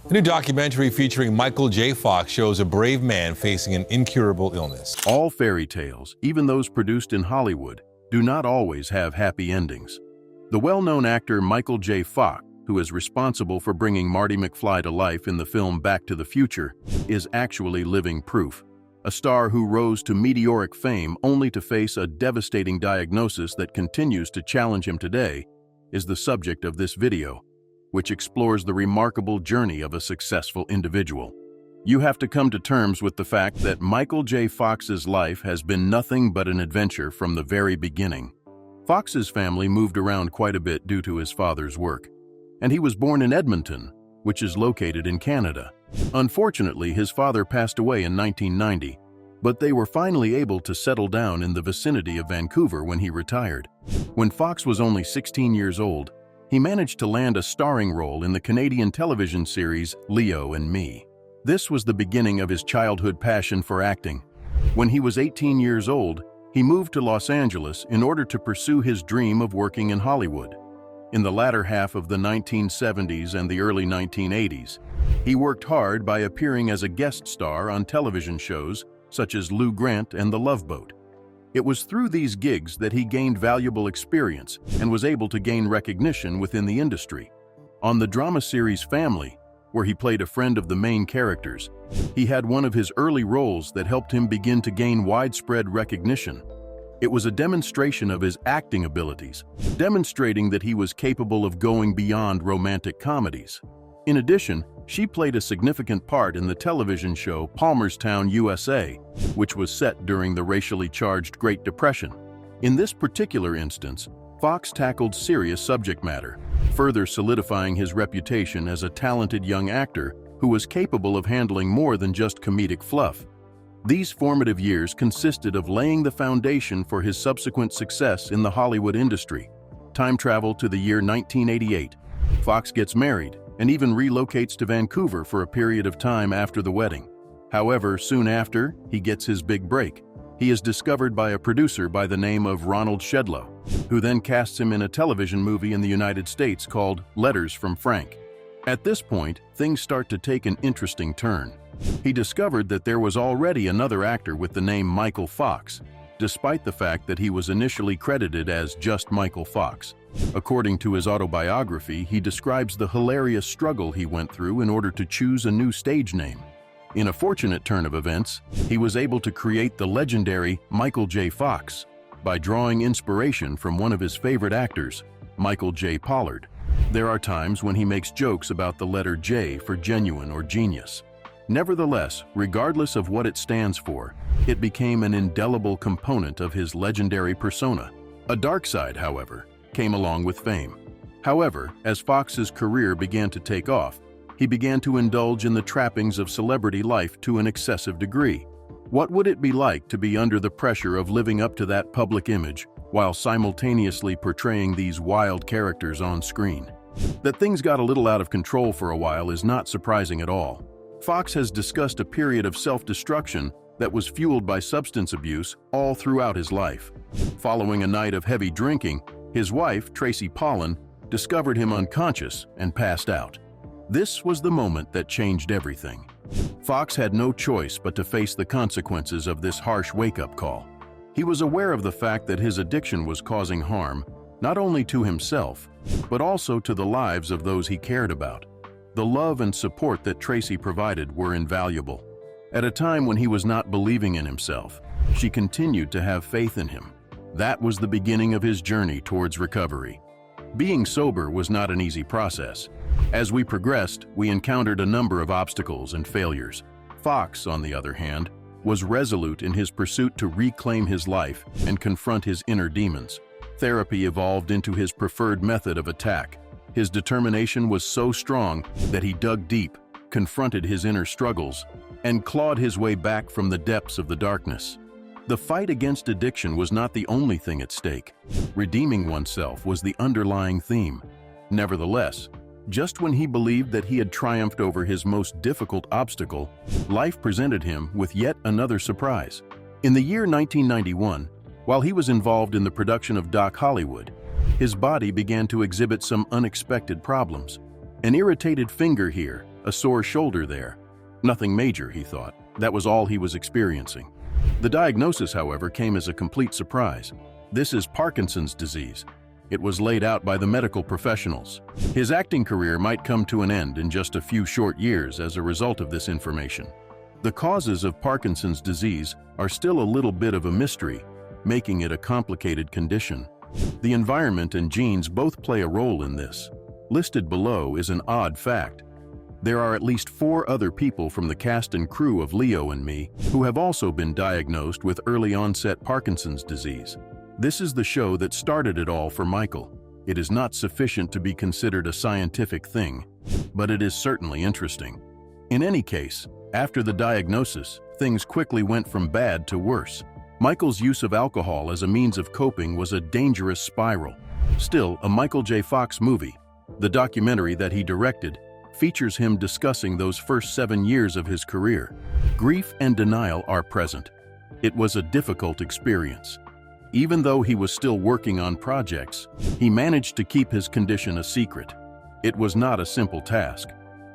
A new documentary featuring Michael J. Fox shows a brave man facing an incurable illness. All fairy tales, even those produced in Hollywood, do not always have happy endings. The well-known actor Michael J. Fox, who is responsible for bringing Marty McFly to life in the film Back to the Future, is actually living proof. A star who rose to meteoric fame only to face a devastating diagnosis that continues to challenge him today is the subject of this video, which explores the remarkable journey of a successful individual. You have to come to terms with the fact that Michael J. Fox's life has been nothing but an adventure from the very beginning. Fox's family moved around quite a bit due to his father's work, and he was born in Edmonton, which is located in Canada. Unfortunately, his father passed away in 1990, but they were finally able to settle down in the vicinity of Vancouver when he retired. When Fox was only 16 years old, he managed to land a starring role in the Canadian television series Leo and Me. This was the beginning of his childhood passion for acting. When he was 18 years old, he moved to Los Angeles in order to pursue his dream of working in Hollywood. In the latter half of the 1970s and the early 1980s, he worked hard by appearing as a guest star on television shows such as Lou Grant and The Love Boat. It was through these gigs that he gained valuable experience and was able to gain recognition within the industry. On the drama series Family, where he played a friend of the main characters, he had one of his early roles that helped him begin to gain widespread recognition. It was a demonstration of his acting abilities, demonstrating that he was capable of going beyond romantic comedies. In addition, she played a significant part in the television show Palmerstown, USA, which was set during the racially charged Great Depression. In this particular instance, Fox tackled serious subject matter, further solidifying his reputation as a talented young actor who was capable of handling more than just comedic fluff. These formative years consisted of laying the foundation for his subsequent success in the Hollywood industry. Time travel to the year 1988. Fox gets married and even relocates to Vancouver for a period of time after the wedding. However, soon after, he gets his big break. He is discovered by a producer by the name of Ronald Shedlow, who then casts him in a television movie in the United States called Letters from Frank. At this point, things start to take an interesting turn. He discovered that there was already another actor with the name Michael Fox, despite the fact that he was initially credited as just Michael Fox. According to his autobiography, he describes the hilarious struggle he went through in order to choose a new stage name. In a fortunate turn of events, he was able to create the legendary Michael J. Fox by drawing inspiration from one of his favorite actors, Michael J. Pollard. There are times when he makes jokes about the letter J for genuine or genius. Nevertheless, regardless of what it stands for, it became an indelible component of his legendary persona. A dark side, however, came along with fame. However, as Fox's career began to take off, he began to indulge in the trappings of celebrity life to an excessive degree. What would it be like to be under the pressure of living up to that public image while simultaneously portraying these wild characters on screen? That things got a little out of control for a while is not surprising at all. Fox has discussed a period of self-destruction that was fueled by substance abuse all throughout his life. Following a night of heavy drinking, his wife, Tracy Pollan, discovered him unconscious and passed out. This was the moment that changed everything. Fox had no choice but to face the consequences of this harsh wake-up call. He was aware of the fact that his addiction was causing harm, not only to himself, but also to the lives of those he cared about. The love and support that Tracy provided were invaluable. At a time when he was not believing in himself, she continued to have faith in him. That was the beginning of his journey towards recovery. Being sober was not an easy process. As we progressed, we encountered a number of obstacles and failures. Fox, on the other hand, was resolute in his pursuit to reclaim his life and confront his inner demons. Therapy evolved into his preferred method of attack. His determination was so strong that he dug deep, confronted his inner struggles, and clawed his way back from the depths of the darkness. The fight against addiction was not the only thing at stake. Redeeming oneself was the underlying theme. Nevertheless, just when he believed that he had triumphed over his most difficult obstacle, life presented him with yet another surprise. In the year 1991, while he was involved in the production of Doc Hollywood, his body began to exhibit some unexpected problems. An irritated finger here, a sore shoulder there. Nothing major, he thought. That was all he was experiencing. The diagnosis, however, came as a complete surprise. This is Parkinson's disease. It was laid out by the medical professionals. His acting career might come to an end in just a few short years as a result of this information. The causes of Parkinson's disease are still a little bit of a mystery, making it a complicated condition. The environment and genes both play a role in this. Listed below is an odd fact. There are at least 4 other people from the cast and crew of Leo and Me who have also been diagnosed with early-onset Parkinson's disease. This is the show that started it all for Michael. It is not sufficient to be considered a scientific thing, but it is certainly interesting. In any case, after the diagnosis, things quickly went from bad to worse. Michael's use of alcohol as a means of coping was a dangerous spiral. Still, a Michael J. Fox movie, the documentary that he directed, features him discussing those first 7 years of his career. Grief and denial are present. It was a difficult experience. Even though he was still working on projects, he managed to keep his condition a secret. It was not a simple task.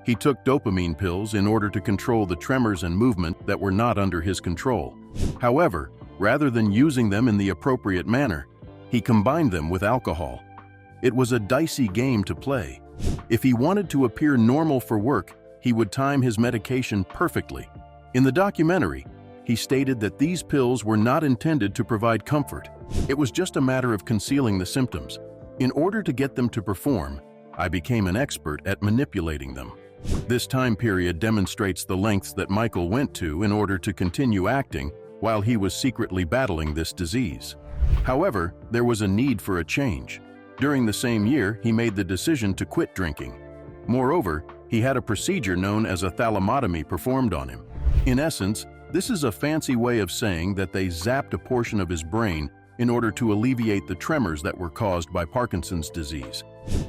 He took dopamine pills in order to control the tremors and movement that were not under his control. However, rather than using them in the appropriate manner, he combined them with alcohol. It was a dicey game to play. If he wanted to appear normal for work, he would time his medication perfectly. In the documentary, he stated that these pills were not intended to provide comfort. It was just a matter of concealing the symptoms. In order to get them to perform, I became an expert at manipulating them. This time period demonstrates the lengths that Michael went to in order to continue acting while he was secretly battling this disease. However, there was a need for a change. During the same year, he made the decision to quit drinking. Moreover, he had a procedure known as a thalamotomy performed on him. In essence, this is a fancy way of saying that they zapped a portion of his brain in order to alleviate the tremors that were caused by Parkinson's disease.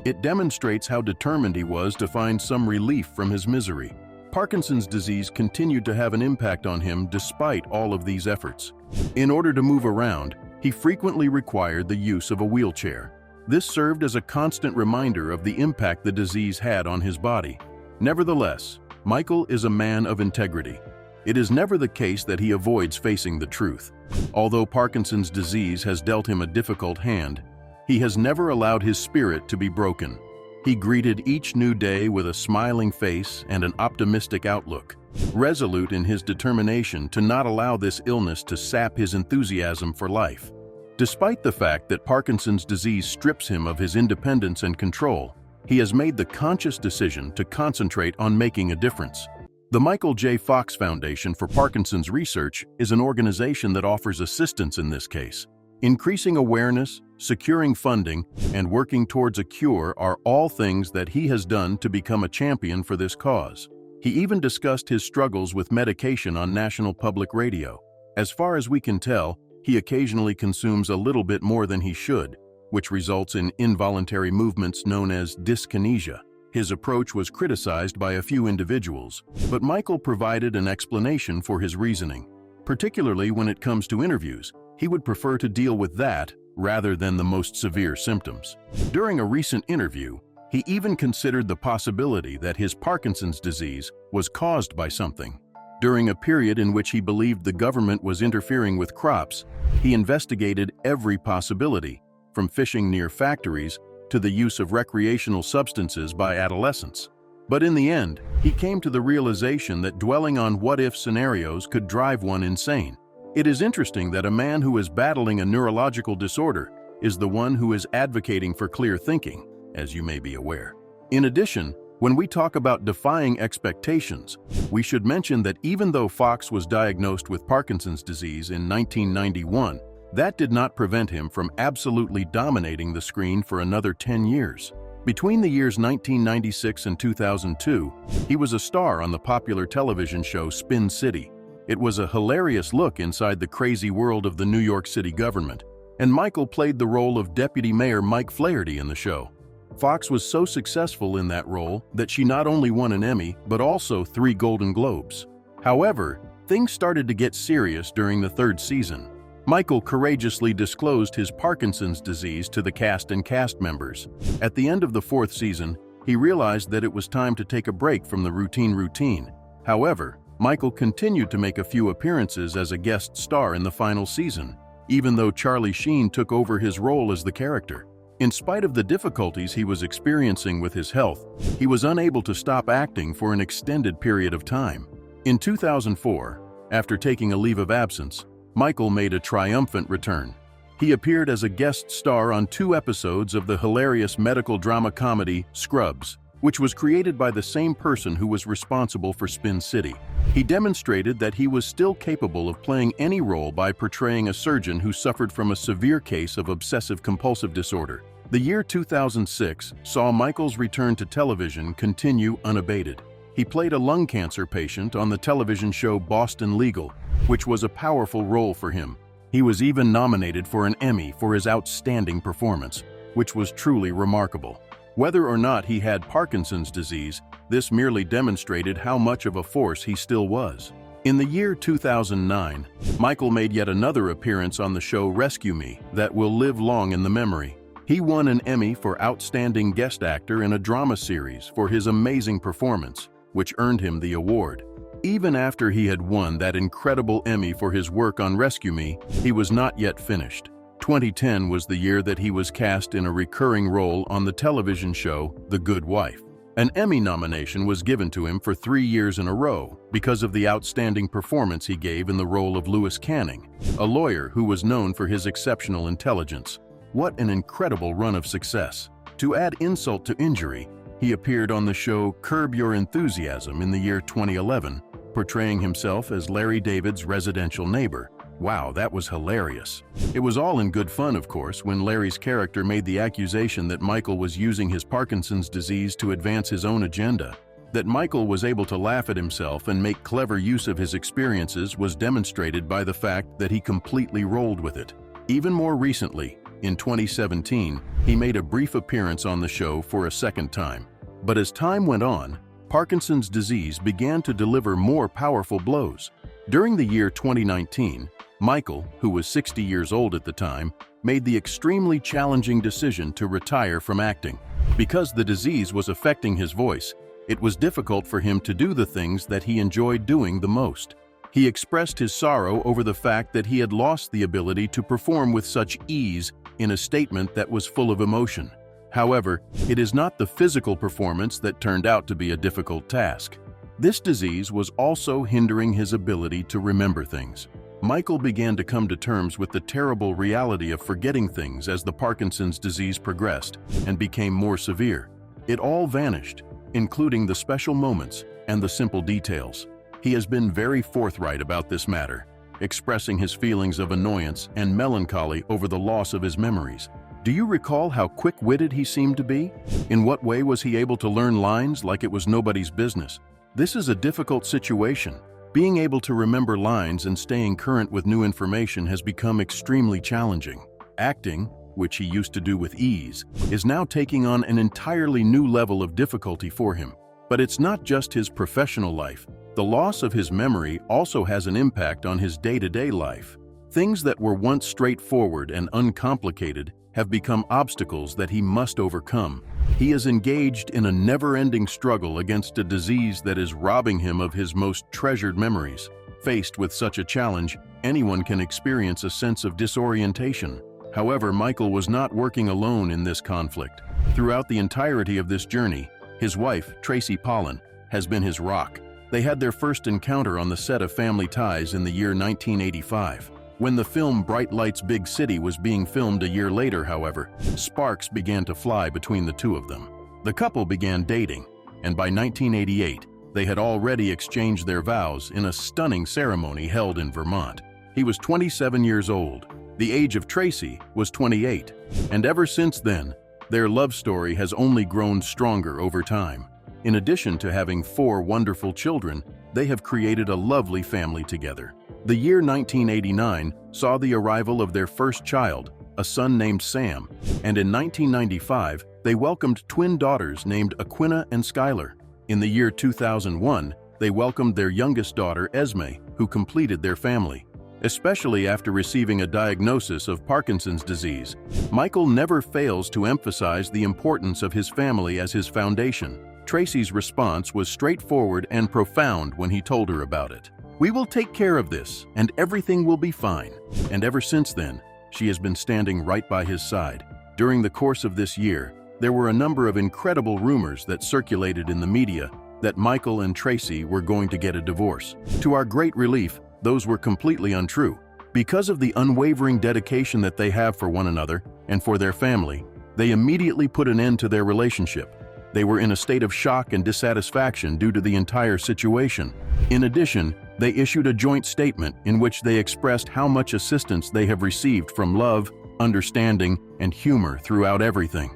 It demonstrates how determined he was to find some relief from his misery. Parkinson's disease continued to have an impact on him despite all of these efforts. In order to move around, he frequently required the use of a wheelchair. This served as a constant reminder of the impact the disease had on his body. Nevertheless, Michael is a man of integrity. It is never the case that he avoids facing the truth. Although Parkinson's disease has dealt him a difficult hand, he has never allowed his spirit to be broken. He greeted each new day with a smiling face and an optimistic outlook, resolute in his determination to not allow this illness to sap his enthusiasm for life. Despite the fact that Parkinson's disease strips him of his independence and control, he has made the conscious decision to concentrate on making a difference. The Michael J. Fox Foundation for Parkinson's Research is an organization that offers assistance in this case. Increasing awareness, securing funding, and working towards a cure are all things that he has done to become a champion for this cause. He even discussed his struggles with medication on National Public Radio. As far as we can tell, he occasionally consumes a little bit more than he should, which results in involuntary movements known as dyskinesia. His approach was criticized by a few individuals, but Michael provided an explanation for his reasoning. Particularly when it comes to interviews, he would prefer to deal with that rather than the most severe symptoms. During a recent interview, he even considered the possibility that his Parkinson's disease was caused by something. During a period in which he believed the government was interfering with crops, he investigated every possibility, from fishing near factories to the use of recreational substances by adolescents. But in the end, he came to the realization that dwelling on what-if scenarios could drive one insane. It is interesting that a man who is battling a neurological disorder is the one who is advocating for clear thinking, as you may be aware. In addition, when we talk about defying expectations, we should mention that even though Fox was diagnosed with Parkinson's disease in 1991, that did not prevent him from absolutely dominating the screen for another 10 years. Between the years 1996 and 2002, he was a star on the popular television show Spin City. It was a hilarious look inside the crazy world of the New York City government, and Michael played the role of Deputy Mayor Mike Flaherty in the show. Fox was so successful in that role that she not only won an Emmy, but also 3 Golden Globes. However, things started to get serious during the 3rd season. Michael courageously disclosed his Parkinson's disease to the cast and cast members. At the end of the 4th season, he realized that it was time to take a break from the routine. However, Michael continued to make a few appearances as a guest star in the final season, even though Charlie Sheen took over his role as the character. In spite of the difficulties he was experiencing with his health, he was unable to stop acting for an extended period of time. In 2004, after taking a leave of absence, Michael made a triumphant return. He appeared as a guest star on 2 episodes of the hilarious medical drama comedy Scrubs, which was created by the same person who was responsible for Spin City. He demonstrated that he was still capable of playing any role by portraying a surgeon who suffered from a severe case of obsessive-compulsive disorder. The year 2006 saw Michael's return to television continue unabated. He played a lung cancer patient on the television show Boston Legal, which was a powerful role for him. He was even nominated for an Emmy for his outstanding performance, which was truly remarkable. Whether or not he had Parkinson's disease, this merely demonstrated how much of a force he still was. In the year 2009, Michael made yet another appearance on the show Rescue Me that will live long in the memory. He won an Emmy for Outstanding Guest Actor in a Drama Series for his amazing performance, which earned him the award. Even after he had won that incredible Emmy for his work on Rescue Me, he was not yet finished. 2010 was the year that he was cast in a recurring role on the television show The Good Wife. An Emmy nomination was given to him for 3 years in a row because of the outstanding performance he gave in the role of Lewis Canning, a lawyer who was known for his exceptional intelligence. What an incredible run of success! To add insult to injury, he appeared on the show Curb Your Enthusiasm in the year 2011, portraying himself as Larry David's residential neighbor. Wow, that was hilarious. It was all in good fun, of course, when Larry's character made the accusation that Michael was using his Parkinson's disease to advance his own agenda. That Michael was able to laugh at himself and make clever use of his experiences was demonstrated by the fact that he completely rolled with it. Even more recently, in 2017, he made a brief appearance on the show for a second time. But as time went on, Parkinson's disease began to deliver more powerful blows. During the year 2019, Michael, who was 60 years old at the time, made the extremely challenging decision to retire from acting. Because the disease was affecting his voice, it was difficult for him to do the things that he enjoyed doing the most. He expressed his sorrow over the fact that he had lost the ability to perform with such ease in a statement that was full of emotion. However, it is not the physical performance that turned out to be a difficult task. This disease was also hindering his ability to remember things. Michael began to come to terms with the terrible reality of forgetting things as the Parkinson's disease progressed and became more severe. It all vanished, including the special moments and the simple details. He has been very forthright about this matter, expressing his feelings of annoyance and melancholy over the loss of his memories. Do you recall how quick-witted he seemed to be? In what way was he able to learn lines like it was nobody's business? This is a difficult situation. Being able to remember lines and staying current with new information has become extremely challenging. Acting, which he used to do with ease, is now taking on an entirely new level of difficulty for him. But it's not just his professional life. The loss of his memory also has an impact on his day-to-day life. Things that were once straightforward and uncomplicated have become obstacles that he must overcome. He is engaged in a never-ending struggle against a disease that is robbing him of his most treasured memories. Faced with such a challenge, anyone can experience a sense of disorientation. However, Michael was not working alone in this conflict. Throughout the entirety of this journey, his wife, Tracy Pollan, has been his rock. They had their first encounter on the set of Family Ties in the year 1985. When the film Bright Lights Big City was being filmed a year later, however, sparks began to fly between the two of them. The couple began dating, and by 1988, they had already exchanged their vows in a stunning ceremony held in Vermont. He was 27 years old. The age of Tracy was 28, and ever since then, their love story has only grown stronger over time. In addition to having 4 wonderful children, they have created a lovely family together. The year 1989 saw the arrival of their first child, a son named Sam, and in 1995, they welcomed twin daughters named Aquina and Skylar. In the year 2001, they welcomed their youngest daughter, Esme, who completed their family. especially after receiving a diagnosis of Parkinson's disease. Michael never fails to emphasize the importance of his family as his foundation. Tracy's response was straightforward and profound when he told her about it. "We will take care of this, and everything will be fine." And ever since then, she has been standing right by his side. During the course of this year, there were a number of incredible rumors that circulated in the media that Michael and Tracy were going to get a divorce. To our great relief, those were completely untrue. Because of the unwavering dedication that they have for one another and for their family, they immediately put an end to their relationship. They were in a state of shock and dissatisfaction due to the entire situation. In addition, they issued a joint statement in which they expressed how much assistance they have received from love, understanding, and humor throughout everything.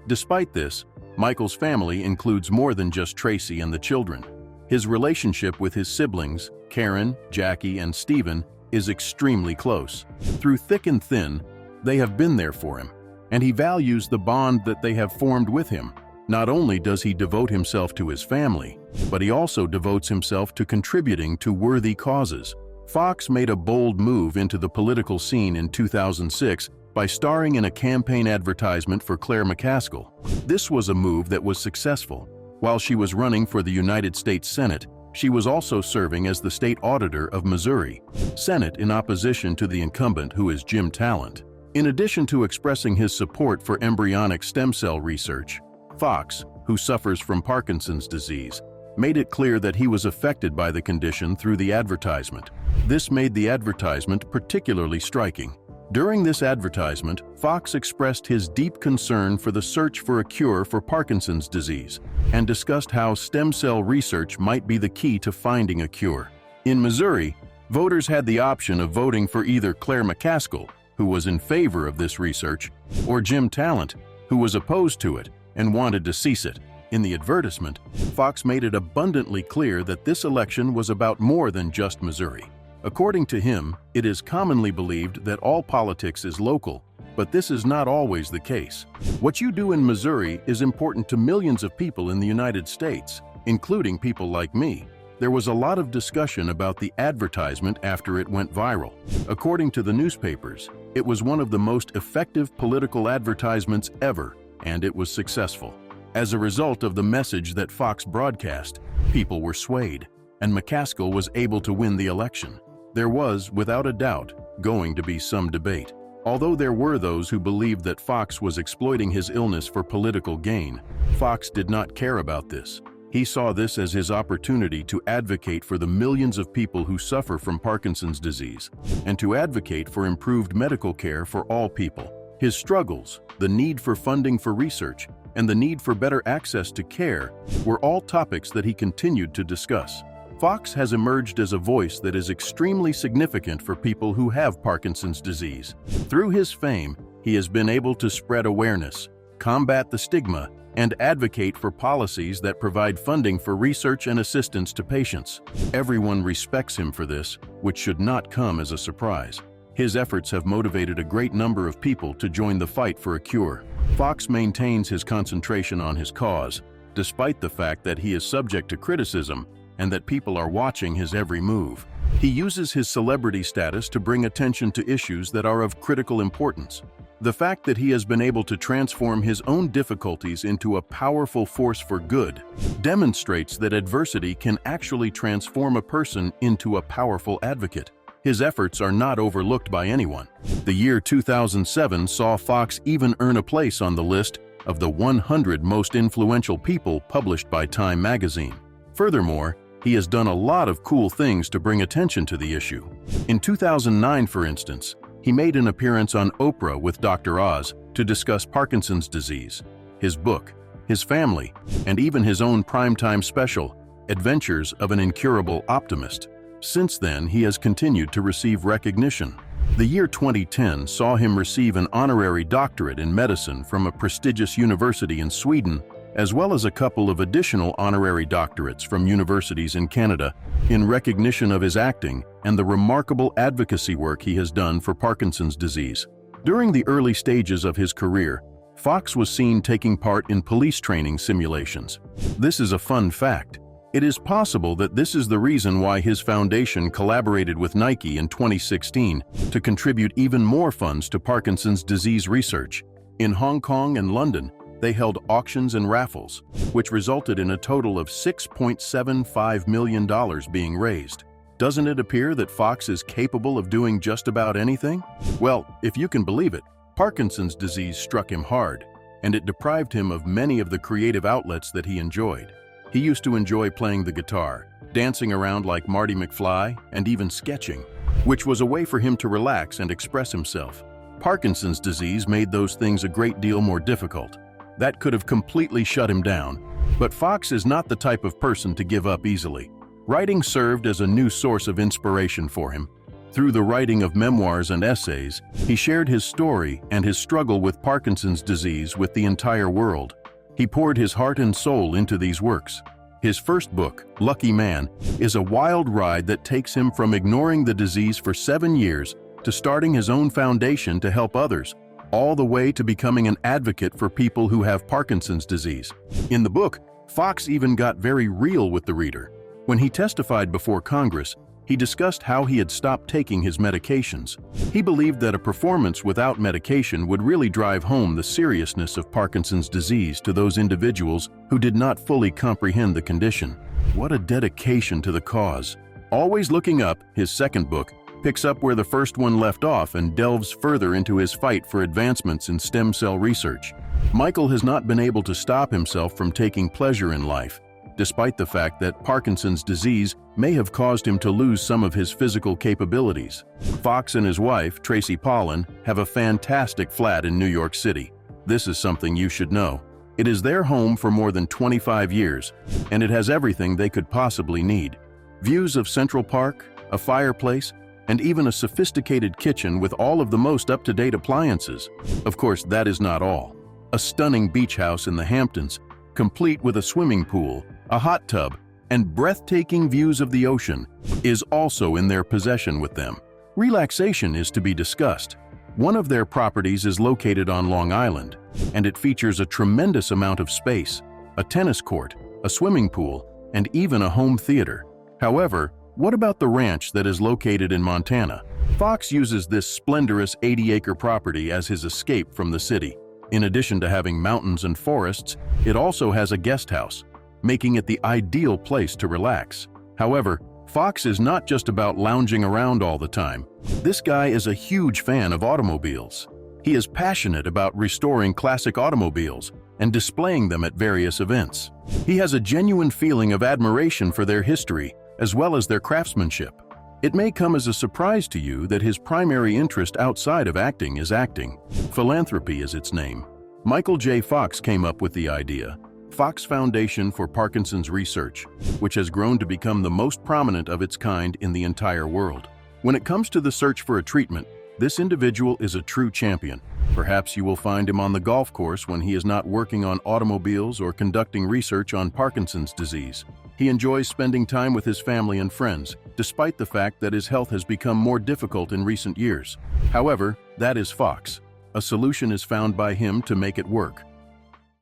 Despite this, Michael's family includes more than just Tracy and the children. His relationship with his siblings, Karen, Jackie, and Stephen, is extremely close. Through thick and thin, they have been there for him, and he values the bond that they have formed with him. Not only does he devote himself to his family, but he also devotes himself to contributing to worthy causes. Fox made a bold move into the political scene in 2006 by starring in a campaign advertisement for Claire McCaskill. This was a move that was successful. While she was running for the United States Senate, she was also serving as the state auditor of Missouri Senate in opposition to the incumbent, who is Jim Talent. In addition to expressing his support for embryonic stem cell research, Fox, who suffers from Parkinson's disease, made it clear that he was affected by the condition through the advertisement. This made the advertisement particularly striking. During this advertisement, Fox expressed his deep concern for the search for a cure for Parkinson's disease and discussed how stem cell research might be the key to finding a cure. In Missouri, voters had the option of voting for either Claire McCaskill, who was in favor of this research, or Jim Talent, who was opposed to it and wanted to cease it. In the advertisement, Fox made it abundantly clear that this election was about more than just Missouri. According to him, it is commonly believed that all politics is local, but this is not always the case. What you do in Missouri is important to millions of people in the United States, including people like me. There was a lot of discussion about the advertisement after it went viral. According to the newspapers, it was one of the most effective political advertisements ever, and it was successful. As a result of the message that Fox broadcast, people were swayed, and McCaskill was able to win the election. There was, without a doubt, going to be some debate. Although there were those who believed that Fox was exploiting his illness for political gain, Fox did not care about this. He saw this as his opportunity to advocate for the millions of people who suffer from Parkinson's disease, and to advocate for improved medical care for all people. His struggles, the need for funding for research, and the need for better access to care were all topics that he continued to discuss. Fox has emerged as a voice that is extremely significant for people who have Parkinson's disease. Through his fame, he has been able to spread awareness, combat the stigma, and advocate for policies that provide funding for research and assistance to patients. Everyone respects him for this, which should not come as a surprise. His efforts have motivated a great number of people to join the fight for a cure. Fox maintains his concentration on his cause, despite the fact that he is subject to criticism and that people are watching his every move. He uses his celebrity status to bring attention to issues that are of critical importance. The fact that he has been able to transform his own difficulties into a powerful force for good demonstrates that adversity can actually transform a person into a powerful advocate. His efforts are not overlooked by anyone. The year 2007 saw Fox even earn a place on the list of the 100 most influential people published by Time magazine. Furthermore, he has done a lot of cool things to bring attention to the issue. In 2009, for instance, he made an appearance on Oprah with Dr. Oz to discuss Parkinson's disease, his book, his family, and even his own primetime special, Adventures of an Incurable Optimist. Since then, he has continued to receive recognition. The year 2010 saw him receive an honorary doctorate in medicine from a prestigious university in Sweden, as well as a couple of additional honorary doctorates from universities in Canada, in recognition of his acting and the remarkable advocacy work he has done for Parkinson's disease. During the early stages of his career, Fox was seen taking part in police training simulations. This is a fun fact. It is possible that this is the reason why his foundation collaborated with Nike in 2016 to contribute even more funds to Parkinson's disease research. In Hong Kong and London, they held auctions and raffles, which resulted in a total of $6.75 million being raised. Doesn't it appear that Fox is capable of doing just about anything? Well, if you can believe it, Parkinson's disease struck him hard, and it deprived him of many of the creative outlets that he enjoyed. He used to enjoy playing the guitar, dancing around like Marty McFly, and even sketching, which was a way for him to relax and express himself. Parkinson's disease made those things a great deal more difficult. That could have completely shut him down. But Fox is not the type of person to give up easily. Writing served as a new source of inspiration for him. Through the writing of memoirs and essays, he shared his story and his struggle with Parkinson's disease with the entire world. He poured his heart and soul into these works. His first book, Lucky Man, is a wild ride that takes him from ignoring the disease for 7 years to starting his own foundation to help others, all the way to becoming an advocate for people who have Parkinson's disease. In the book, Fox even got very real with the reader. When he testified before Congress, he discussed how he had stopped taking his medications. He believed that a performance without medication would really drive home the seriousness of Parkinson's disease to those individuals who did not fully comprehend the condition. What a dedication to the cause. Always Looking Up, his second book, picks up where the first one left off and delves further into his fight for advancements in stem cell research. Michael has not been able to stop himself from taking pleasure in life, despite the fact that Parkinson's disease may have caused him to lose some of his physical capabilities. Fox and his wife, Tracy Pollan, have a fantastic flat in New York City. This is something you should know. It is their home for more than 25 years, and it has everything they could possibly need. Views of Central Park, a fireplace, and even a sophisticated kitchen with all of the most up-to-date appliances. Of course, that is not all. A stunning beach house in the Hamptons, complete with a swimming pool, a hot tub, and breathtaking views of the ocean, is also in their possession with them. Relaxation is to be discussed. One of their properties is located on Long Island, and it features a tremendous amount of space, a tennis court, a swimming pool, and even a home theater. However, what about the ranch that is located in Montana? Fox uses this splendorous 80-acre property as his escape from the city. In addition to having mountains and forests, it also has a guest house, making it the ideal place to relax. However, Fox is not just about lounging around all the time. This guy is a huge fan of automobiles. He is passionate about restoring classic automobiles and displaying them at various events. He has a genuine feeling of admiration for their history as well as their craftsmanship. It may come as a surprise to you that his primary interest outside of acting is acting. Philanthropy is its name. Michael J. Fox came up with the idea, Fox Foundation for Parkinson's Research, which has grown to become the most prominent of its kind in the entire world. When it comes to the search for a treatment, this individual is a true champion. Perhaps you will find him on the golf course when he is not working on automobiles or conducting research on Parkinson's disease. He enjoys spending time with his family and friends, despite the fact that his health has become more difficult in recent years. However, that is Fox. A solution is found by him to make it work.